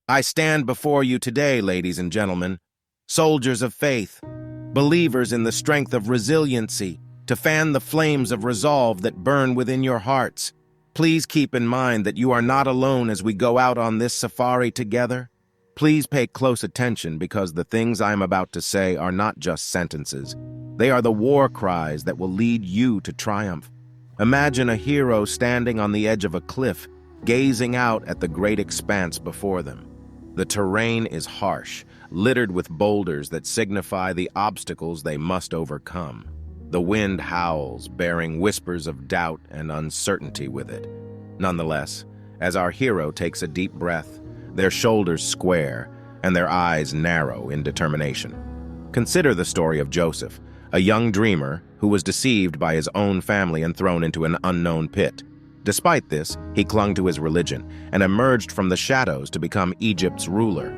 I stand before you today, ladies and gentlemen, soldiers of faith, believers in the strength of resiliency, to fan the flames of resolve that burn within your hearts. Please keep in mind that you are not alone as we go out on this safari together. Please pay close attention because the things I am about to say are not just sentences. They are the war cries that will lead you to triumph. Imagine a hero standing on the edge of a cliff, gazing out at the great expanse before them. The terrain is harsh, littered with boulders that signify the obstacles they must overcome. The wind howls, bearing whispers of doubt and uncertainty with it. Nonetheless, as our hero takes a deep breath, their shoulders square and their eyes narrow in determination. Consider the story of Joseph, a young dreamer who was deceived by his own family and thrown into an unknown pit. Despite this, he clung to his religion and emerged from the shadows to become Egypt's ruler.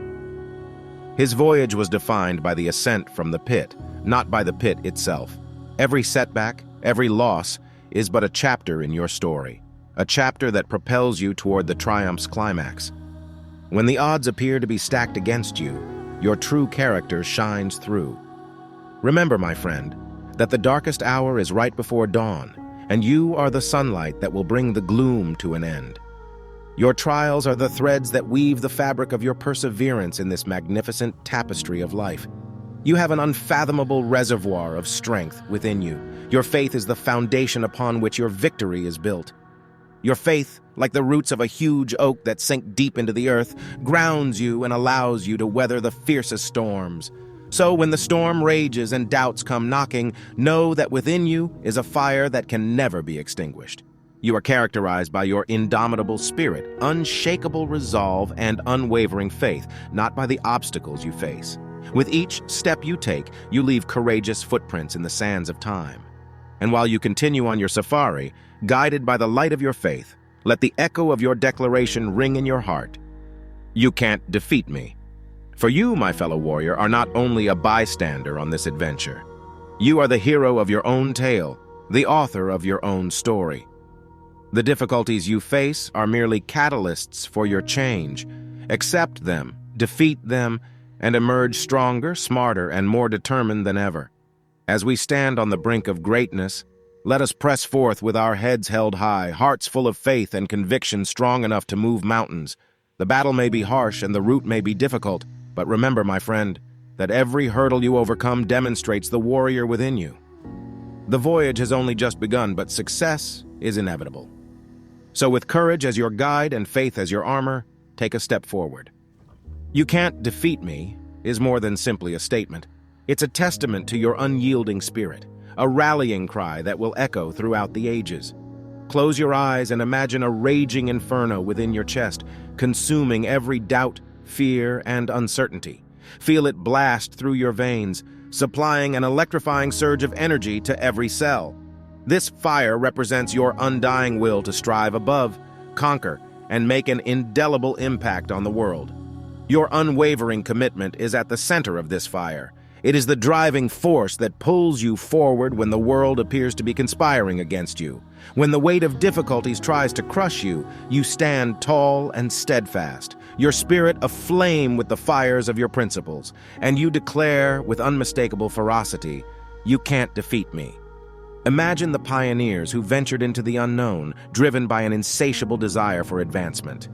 His voyage was defined by the ascent from the pit, not by the pit itself. Every setback, every loss, is but a chapter in your story, a chapter that propels you toward the triumph's climax. When the odds appear to be stacked against you, your true character shines through. Remember, my friend, that the darkest hour is right before dawn, and you are the sunlight that will bring the gloom to an end. Your trials are the threads that weave the fabric of your perseverance in this magnificent tapestry of life. You have an unfathomable reservoir of strength within you. Your faith is the foundation upon which your victory is built. Your faith, like the roots of a huge oak that sink deep into the earth, grounds you and allows you to weather the fiercest storms. So when the storm rages and doubts come knocking, know that within you is a fire that can never be extinguished. You are characterized by your indomitable spirit, unshakable resolve, and unwavering faith, not by the obstacles you face. With each step you take, you leave courageous footprints in the sands of time. And while you continue on your safari, guided by the light of your faith, let the echo of your declaration ring in your heart. You can't defeat me. For you, my fellow warrior, are not only a bystander on this adventure. You are the hero of your own tale, the author of your own story. The difficulties you face are merely catalysts for your change. Accept them, defeat them, and emerge stronger, smarter, and more determined than ever. As we stand on the brink of greatness, let us press forth with our heads held high, hearts full of faith and conviction strong enough to move mountains. The battle may be harsh and the route may be difficult, but remember, my friend, that every hurdle you overcome demonstrates the warrior within you. The voyage has only just begun, but success is inevitable. So with courage as your guide and faith as your armor, take a step forward. You can't defeat me is more than simply a statement. It's a testament to your unyielding spirit, a rallying cry that will echo throughout the ages. Close your eyes and imagine a raging inferno within your chest, consuming every doubt, fear, and uncertainty. Feel it blast through your veins, supplying an electrifying surge of energy to every cell. This fire represents your undying will to strive above, conquer, and make an indelible impact on the world. Your unwavering commitment is at the center of this fire. It is the driving force that pulls you forward when the world appears to be conspiring against you. When the weight of difficulties tries to crush you, you stand tall and steadfast, your spirit aflame with the fires of your principles, and you declare with unmistakable ferocity, "You can't defeat me." Imagine the pioneers who ventured into the unknown, driven by an insatiable desire for advancement.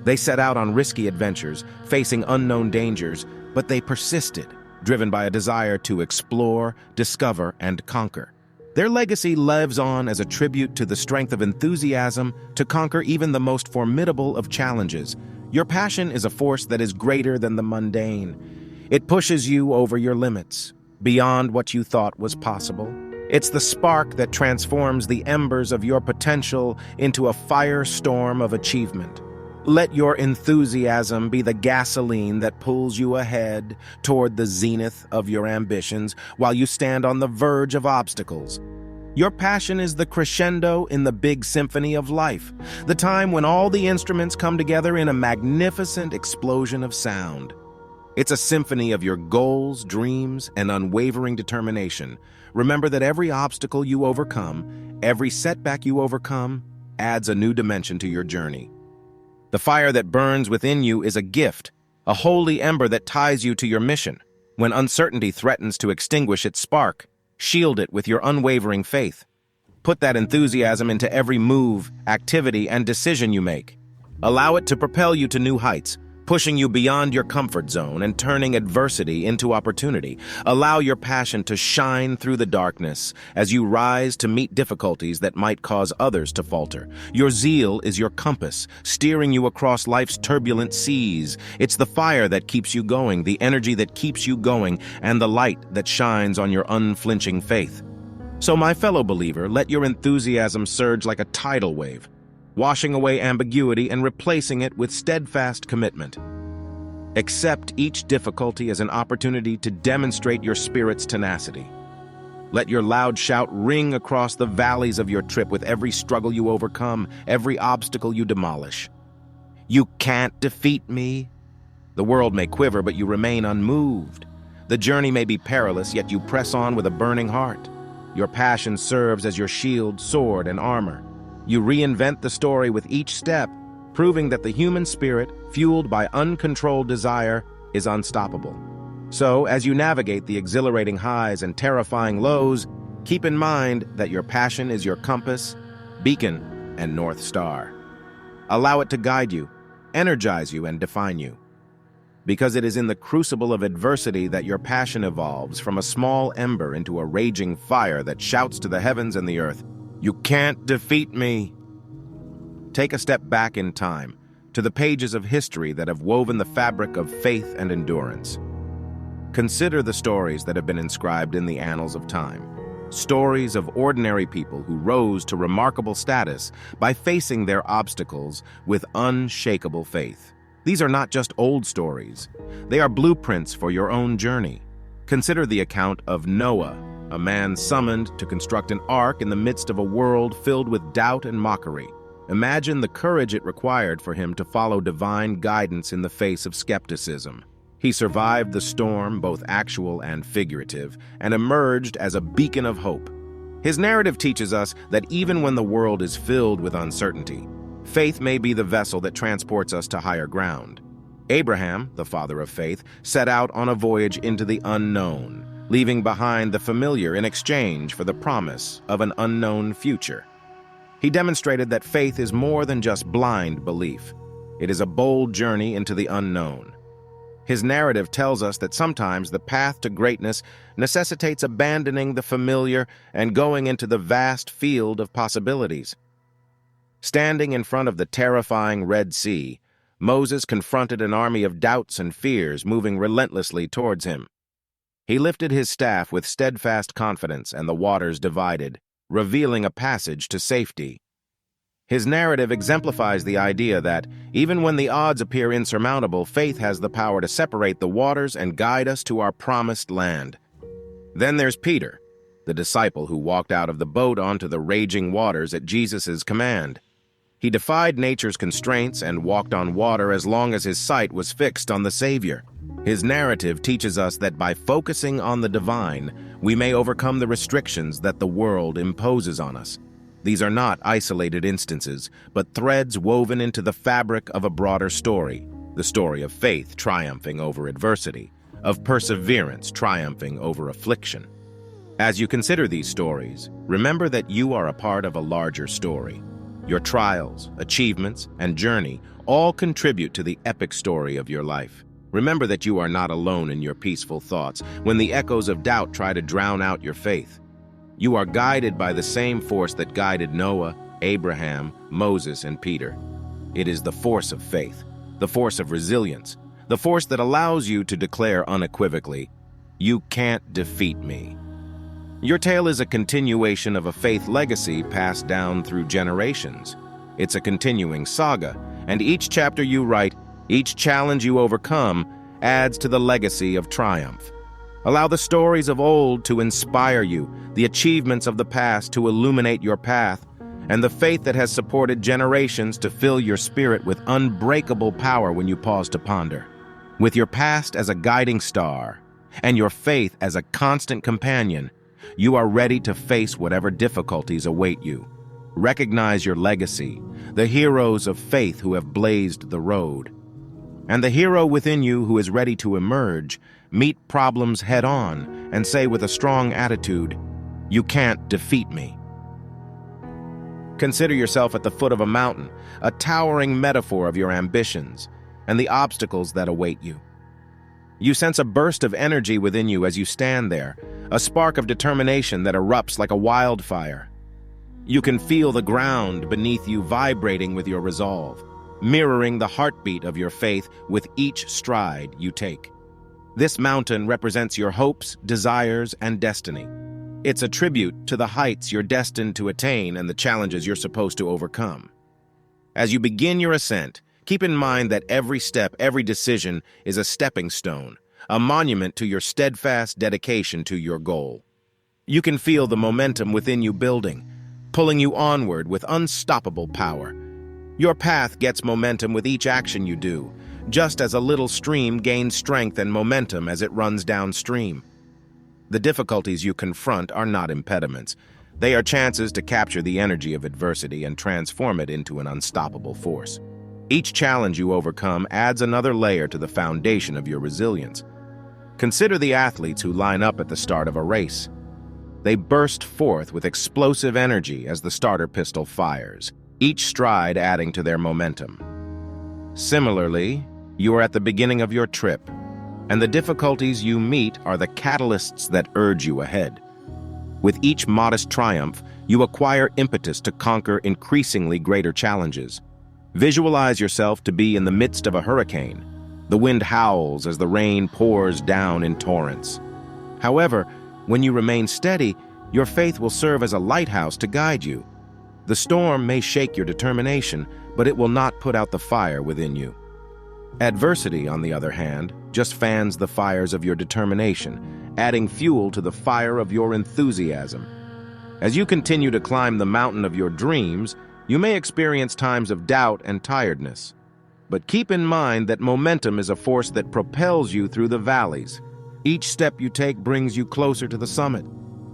They set out on risky adventures, facing unknown dangers, but they persisted, driven by a desire to explore, discover, and conquer. Their legacy lives on as a tribute to the strength of enthusiasm to conquer even the most formidable of challenges. Your passion is a force that is greater than the mundane. It pushes you over your limits, beyond what you thought was possible. It's the spark that transforms the embers of your potential into a firestorm of achievement. Let your enthusiasm be the gasoline that pulls you ahead toward the zenith of your ambitions while you stand on the verge of obstacles. Your passion is the crescendo in the big symphony of life, the time when all the instruments come together in a magnificent explosion of sound. It's a symphony of your goals, dreams, and unwavering determination. Remember that every obstacle you overcome, every setback you overcome, adds a new dimension to your journey. The fire that burns within you is a gift, a holy ember that ties you to your mission. When uncertainty threatens to extinguish its spark, shield it with your unwavering faith. Put that enthusiasm into every move, activity, and decision you make. Allow it to propel you to new heights, pushing you beyond your comfort zone and turning adversity into opportunity. Allow your passion to shine through the darkness as you rise to meet difficulties that might cause others to falter. Your zeal is your compass, steering you across life's turbulent seas. It's the fire that keeps you going, the energy that keeps you going, and the light that shines on your unflinching faith. So, my fellow believer, let your enthusiasm surge like a tidal wave, washing away ambiguity and replacing it with steadfast commitment. Accept each difficulty as an opportunity to demonstrate your spirit's tenacity. Let your loud shout ring across the valleys of your trip with every struggle you overcome, every obstacle you demolish. You can't defeat me. The world may quiver, but you remain unmoved. The journey may be perilous, yet you press on with a burning heart. Your passion serves as your shield, sword, and armor. You reinvent the story with each step, proving that the human spirit, fueled by uncontrolled desire, is unstoppable. So, as you navigate the exhilarating highs and terrifying lows, keep in mind that your passion is your compass, beacon, and North Star. Allow it to guide you, energize you, and define you. Because it is in the crucible of adversity that your passion evolves from a small ember into a raging fire that shouts to the heavens and the earth, "You can't defeat me." Take a step back in time, to the pages of history that have woven the fabric of faith and endurance. Consider the stories that have been inscribed in the annals of time. Stories of ordinary people who rose to remarkable status by facing their obstacles with unshakable faith. These are not just old stories. They are blueprints for your own journey. Consider the account of Noah, a man summoned to construct an ark in the midst of a world filled with doubt and mockery. Imagine the courage it required for him to follow divine guidance in the face of skepticism. He survived the storm, both actual and figurative, and emerged as a beacon of hope. His narrative teaches us that even when the world is filled with uncertainty, faith may be the vessel that transports us to higher ground. Abraham, the father of faith, set out on a voyage into the unknown, leaving behind the familiar in exchange for the promise of an unknown future. He demonstrated that faith is more than just blind belief. It is a bold journey into the unknown. His narrative tells us that sometimes the path to greatness necessitates abandoning the familiar and going into the vast field of possibilities. Standing in front of the terrifying Red Sea, Moses confronted an army of doubts and fears moving relentlessly towards him. He lifted his staff with steadfast confidence, and the waters divided, revealing a passage to safety. His narrative exemplifies the idea that, even when the odds appear insurmountable, faith has the power to separate the waters and guide us to our promised land. Then there's Peter, the disciple who walked out of the boat onto the raging waters at Jesus' command. He defied nature's constraints and walked on water as long as his sight was fixed on the Savior. His narrative teaches us that by focusing on the divine, we may overcome the restrictions that the world imposes on us. These are not isolated instances, but threads woven into the fabric of a broader story, the story of faith triumphing over adversity, of perseverance triumphing over affliction. As you consider these stories, remember that you are a part of a larger story. Your trials, achievements, and journey all contribute to the epic story of your life. Remember that you are not alone in your peaceful thoughts when the echoes of doubt try to drown out your faith. You are guided by the same force that guided Noah, Abraham, Moses, and Peter. It is the force of faith, the force of resilience, the force that allows you to declare unequivocally, "You can't defeat me." Your tale is a continuation of a faith legacy passed down through generations. It's a continuing saga, and each chapter you write, each challenge you overcome, adds to the legacy of triumph. Allow the stories of old to inspire you, the achievements of the past to illuminate your path, and the faith that has supported generations to fill your spirit with unbreakable power when you pause to ponder. With your past as a guiding star, and your faith as a constant companion, you are ready to face whatever difficulties await you. Recognize your legacy, the heroes of faith who have blazed the road. And the hero within you who is ready to emerge, meet problems head-on, and say with a strong attitude, "You can't defeat me." Consider yourself at the foot of a mountain, a towering metaphor of your ambitions and the obstacles that await you. You sense a burst of energy within you as you stand there, a spark of determination that erupts like a wildfire. You can feel the ground beneath you vibrating with your resolve, mirroring the heartbeat of your faith with each stride you take. This mountain represents your hopes, desires, and destiny. It's a tribute to the heights you're destined to attain and the challenges you're supposed to overcome. As you begin your ascent, keep in mind that every step, every decision is a stepping stone, a monument to your steadfast dedication to your goal. You can feel the momentum within you building, pulling you onward with unstoppable power. Your path gets momentum with each action you do, just as a little stream gains strength and momentum as it runs downstream. The difficulties you confront are not impediments. They are chances to capture the energy of adversity and transform it into an unstoppable force. Each challenge you overcome adds another layer to the foundation of your resilience. Consider the athletes who line up at the start of a race. They burst forth with explosive energy as the starter pistol fires, each stride adding to their momentum. Similarly, you are at the beginning of your trip, and the difficulties you meet are the catalysts that urge you ahead. With each modest triumph, you acquire impetus to conquer increasingly greater challenges. Visualize yourself to be in the midst of a hurricane. The wind howls as the rain pours down in torrents. However, when you remain steady, your faith will serve as a lighthouse to guide you. The storm may shake your determination, but it will not put out the fire within you. Adversity, on the other hand, just fans the fires of your determination, adding fuel to the fire of your enthusiasm. As you continue to climb the mountain of your dreams, you may experience times of doubt and tiredness. But keep in mind that momentum is a force that propels you through the valleys. Each step you take brings you closer to the summit.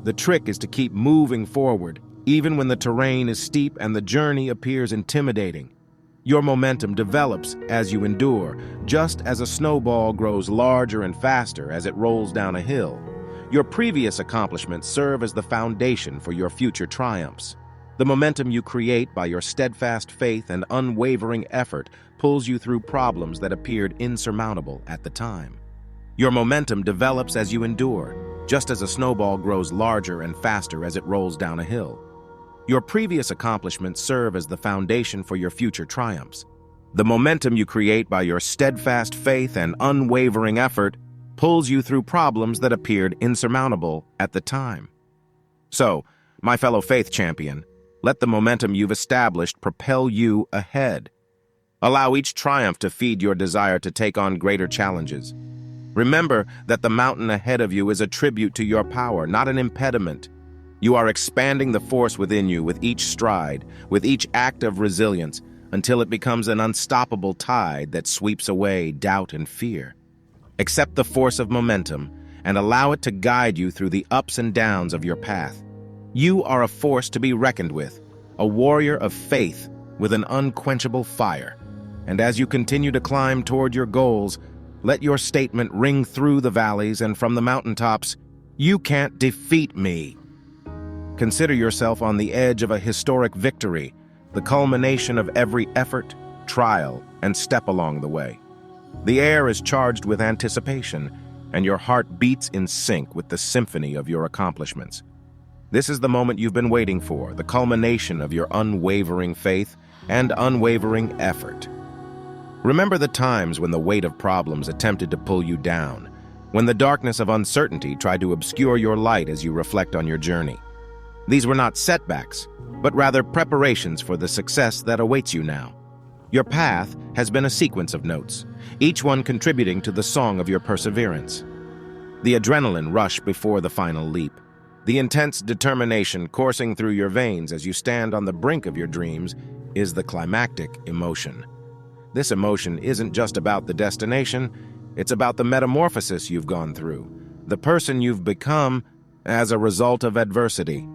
The trick is to keep moving forward, even when the terrain is steep and the journey appears intimidating. Your momentum develops as you endure, just as a snowball grows larger and faster as it rolls down a hill. Your previous accomplishments serve as the foundation for your future triumphs. The momentum you create by your steadfast faith and unwavering effort pulls you through problems that appeared insurmountable at the time. Your momentum develops as you endure, just as a snowball grows larger and faster as it rolls down a hill. Your previous accomplishments serve as the foundation for your future triumphs. The momentum you create by your steadfast faith and unwavering effort pulls you through problems that appeared insurmountable at the time. So, my fellow faith champion, let the momentum you've established propel you ahead. Allow each triumph to feed your desire to take on greater challenges. Remember that the mountain ahead of you is a tribute to your power, not an impediment. You are expanding the force within you with each stride, with each act of resilience, until it becomes an unstoppable tide that sweeps away doubt and fear. Accept the force of momentum and allow it to guide you through the ups and downs of your path. You are a force to be reckoned with, a warrior of faith with an unquenchable fire. And as you continue to climb toward your goals, let your statement ring through the valleys and from the mountaintops, "You can't defeat me." Consider yourself on the edge of a historic victory, the culmination of every effort, trial, and step along the way. The air is charged with anticipation, and your heart beats in sync with the symphony of your accomplishments. This is the moment you've been waiting for, the culmination of your unwavering faith and unwavering effort. Remember the times when the weight of problems attempted to pull you down, when the darkness of uncertainty tried to obscure your light as you reflect on your journey. These were not setbacks, but rather preparations for the success that awaits you now. Your path has been a sequence of notes, each one contributing to the song of your perseverance. The adrenaline rush before the final leap, the intense determination coursing through your veins as you stand on the brink of your dreams is the climactic emotion. This emotion isn't just about the destination, it's about the metamorphosis you've gone through, the person you've become as a result of adversity.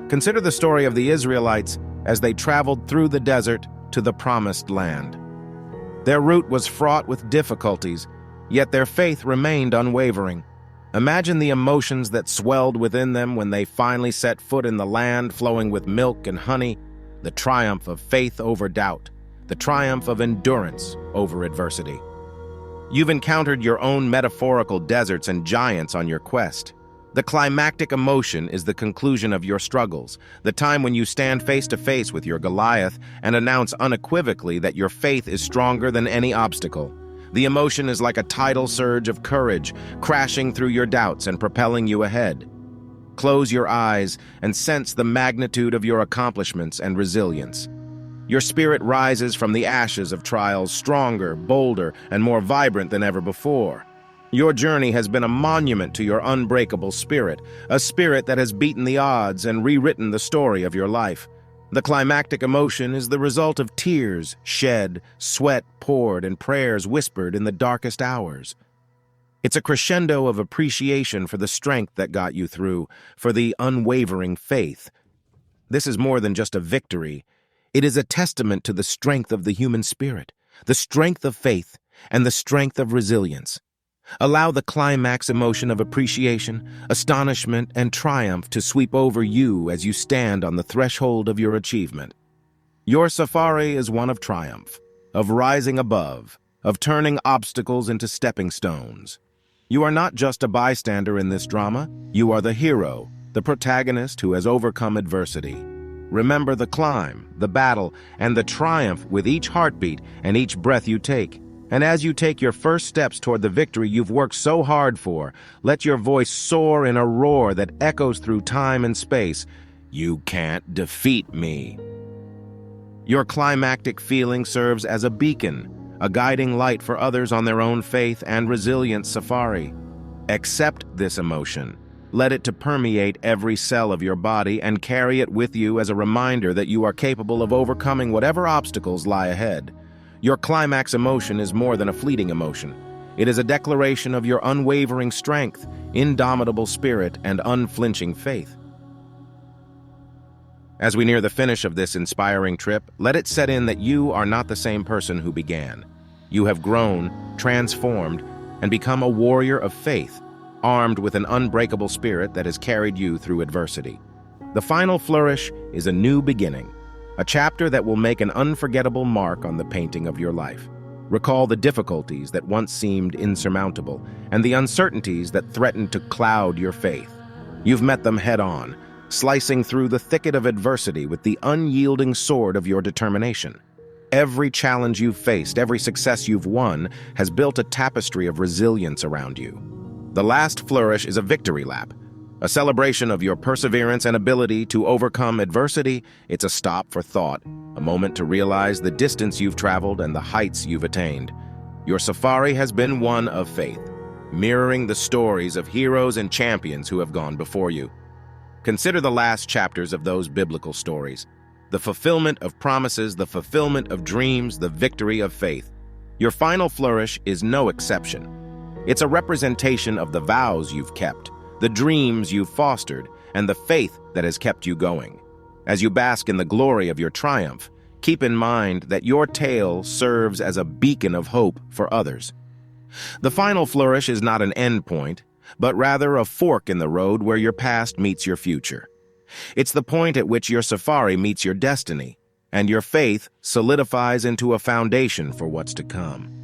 Consider the story of the Israelites as they traveled through the desert to the promised land. Their route was fraught with difficulties, yet their faith remained unwavering. Imagine the emotions that swelled within them when they finally set foot in the land flowing with milk and honey, the triumph of faith over doubt, the triumph of endurance over adversity. You've encountered your own metaphorical deserts and giants on your quest. The climactic emotion is the conclusion of your struggles, the time when you stand face to face with your Goliath and announce unequivocally that your faith is stronger than any obstacle. The emotion is like a tidal surge of courage, crashing through your doubts and propelling you ahead. Close your eyes and sense the magnitude of your accomplishments and resilience. Your spirit rises from the ashes of trials stronger, bolder, and more vibrant than ever before. Your journey has been a monument to your unbreakable spirit, a spirit that has beaten the odds and rewritten the story of your life. The climactic emotion is the result of tears shed, sweat poured, and prayers whispered in the darkest hours. It's a crescendo of appreciation for the strength that got you through, for the unwavering faith. This is more than just a victory. It is a testament to the strength of the human spirit, the strength of faith, and the strength of resilience. Allow the climax emotion of appreciation, astonishment, and triumph to sweep over you as you stand on the threshold of your achievement. Your safari is one of triumph, of rising above, of turning obstacles into stepping stones. You are not just a bystander in this drama, you are the hero, the protagonist who has overcome adversity. Remember the climb, the battle, and the triumph with each heartbeat and each breath you take. And as you take your first steps toward the victory you've worked so hard for, let your voice soar in a roar that echoes through time and space. You can't defeat me. Your climactic feeling serves as a beacon, a guiding light for others on their own faith and resilience safari. Accept this emotion. Let it to permeate every cell of your body and carry it with you as a reminder that you are capable of overcoming whatever obstacles lie ahead. Your climax emotion is more than a fleeting emotion. It is a declaration of your unwavering strength, indomitable spirit, and unflinching faith. As we near the finish of this inspiring trip, let it set in that you are not the same person who began. You have grown, transformed, and become a warrior of faith, armed with an unbreakable spirit that has carried you through adversity. The final flourish is a new beginning, a chapter that will make an unforgettable mark on the painting of your life. Recall the difficulties that once seemed insurmountable and the uncertainties that threatened to cloud your faith. You've met them head-on, slicing through the thicket of adversity with the unyielding sword of your determination. Every challenge you've faced, every success you've won, has built a tapestry of resilience around you. The last flourish is a victory lap, a celebration of your perseverance and ability to overcome adversity. It's a stop for thought, a moment to realize the distance you've traveled and the heights you've attained. Your safari has been one of faith, mirroring the stories of heroes and champions who have gone before you. Consider the last chapters of those biblical stories, the fulfillment of promises, the fulfillment of dreams, the victory of faith. Your final flourish is no exception. It's a representation of the vows you've kept, the dreams you've fostered, and the faith that has kept you going. As you bask in the glory of your triumph, keep in mind that your tale serves as a beacon of hope for others. The final flourish is not an end point, but rather a fork in the road where your past meets your future. It's the point at which your safari meets your destiny, and your faith solidifies into a foundation for what's to come.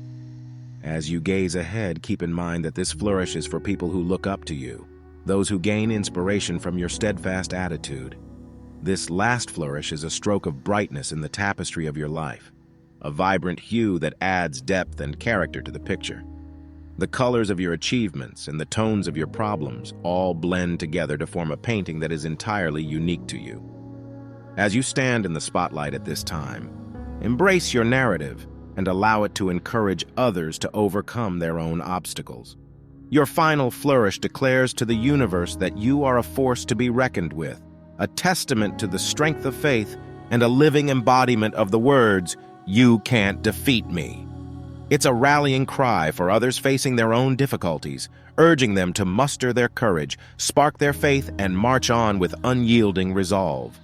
As you gaze ahead, keep in mind that this flourish is for people who look up to you, those who gain inspiration from your steadfast attitude. This last flourish is a stroke of brightness in the tapestry of your life, a vibrant hue that adds depth and character to the picture. The colors of your achievements and the tones of your problems all blend together to form a painting that is entirely unique to you. As you stand in the spotlight at this time, embrace your narrative and allow it to encourage others to overcome their own obstacles. Your final flourish declares to the universe that you are a force to be reckoned with, a testament to the strength of faith and a living embodiment of the words, "You can't defeat me." It's a rallying cry for others facing their own difficulties, urging them to muster their courage, spark their faith, and march on with unyielding resolve.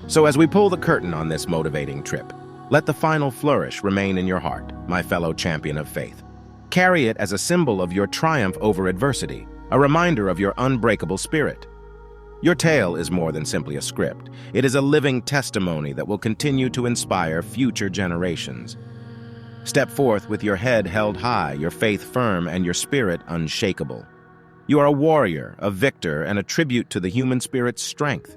So as we pull the curtain on this motivating trip, Let the final flourish remain in your heart, my fellow champion of faith. Carry it as a symbol of your triumph over adversity, a reminder of your unbreakable spirit. Your tale is more than simply a script. It is a living testimony that will continue to inspire future generations. Step forth with your head held high, your faith firm, and your spirit unshakable. You are a warrior, a victor, and a tribute to the human spirit's strength.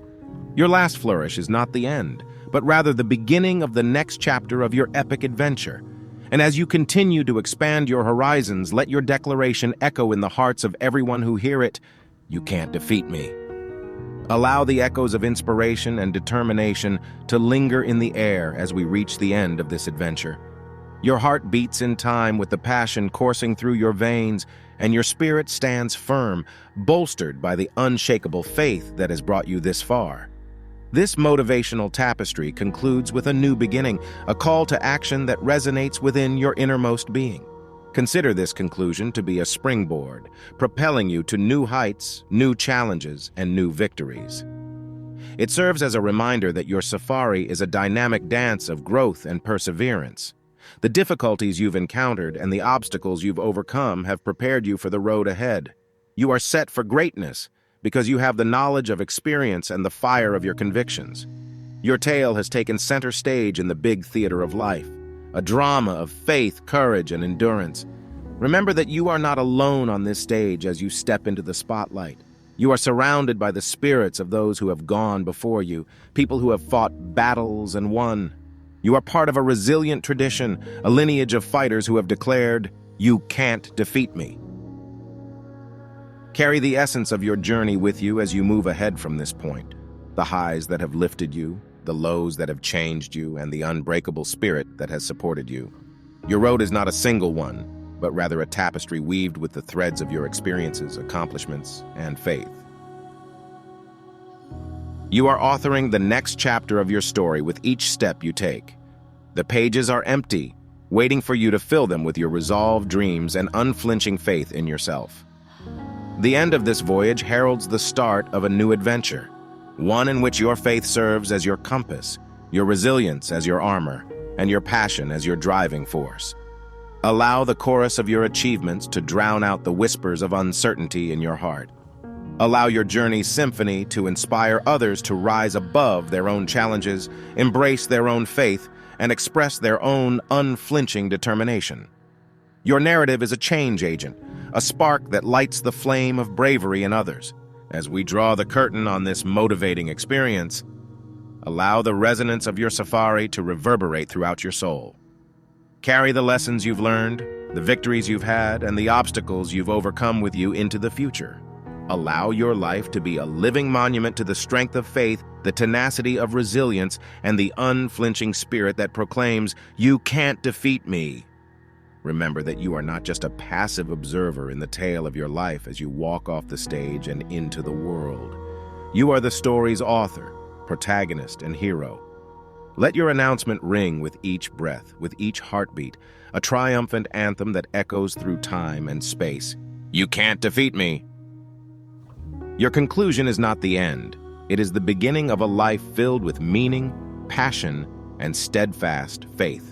Your last flourish is not the end, but rather the beginning of the next chapter of your epic adventure. And as you continue to expand your horizons, let your declaration echo in the hearts of everyone who hear it: you can't defeat me. Allow the echoes of inspiration and determination to linger in the air as we reach the end of this adventure. Your heart beats in time with the passion coursing through your veins, and your spirit stands firm, bolstered by the unshakable faith that has brought you this far. This motivational tapestry concludes with a new beginning, a call to action that resonates within your innermost being. Consider this conclusion to be a springboard, propelling you to new heights, new challenges, and new victories. It serves as a reminder that your safari is a dynamic dance of growth and perseverance. The difficulties you've encountered and the obstacles you've overcome have prepared you for the road ahead. You are set for greatness because you have the knowledge of experience and the fire of your convictions. Your tale has taken center stage in the big theater of life, a drama of faith, courage, and endurance. Remember that you are not alone on this stage as you step into the spotlight. You are surrounded by the spirits of those who have gone before you, people who have fought battles and won. You are part of a resilient tradition, a lineage of fighters who have declared, "You can't defeat me." Carry the essence of your journey with you as you move ahead from this point. The highs that have lifted you, the lows that have changed you, and the unbreakable spirit that has supported you. Your road is not a single one, but rather a tapestry weaved with the threads of your experiences, accomplishments, and faith. You are authoring the next chapter of your story with each step you take. The pages are empty, waiting for you to fill them with your resolve, dreams, and unflinching faith in yourself. The end of this voyage heralds the start of a new adventure, one in which your faith serves as your compass, your resilience as your armor, and your passion as your driving force. Allow the chorus of your achievements to drown out the whispers of uncertainty in your heart. Allow your journey's symphony to inspire others to rise above their own challenges, embrace their own faith, and express their own unflinching determination. Your narrative is a change agent, a spark that lights the flame of bravery in others. As we draw the curtain on this motivating experience, allow the resonance of your safari to reverberate throughout your soul. Carry the lessons you've learned, the victories you've had, and the obstacles you've overcome with you into the future. Allow your life to be a living monument to the strength of faith, the tenacity of resilience, and the unflinching spirit that proclaims, "You can't defeat me." Remember that you are not just a passive observer in the tale of your life as you walk off the stage and into the world. You are the story's author, protagonist, and hero. Let your announcement ring with each breath, with each heartbeat, a triumphant anthem that echoes through time and space. You can't defeat me. Your conclusion is not the end. It is the beginning of a life filled with meaning, passion, and steadfast faith.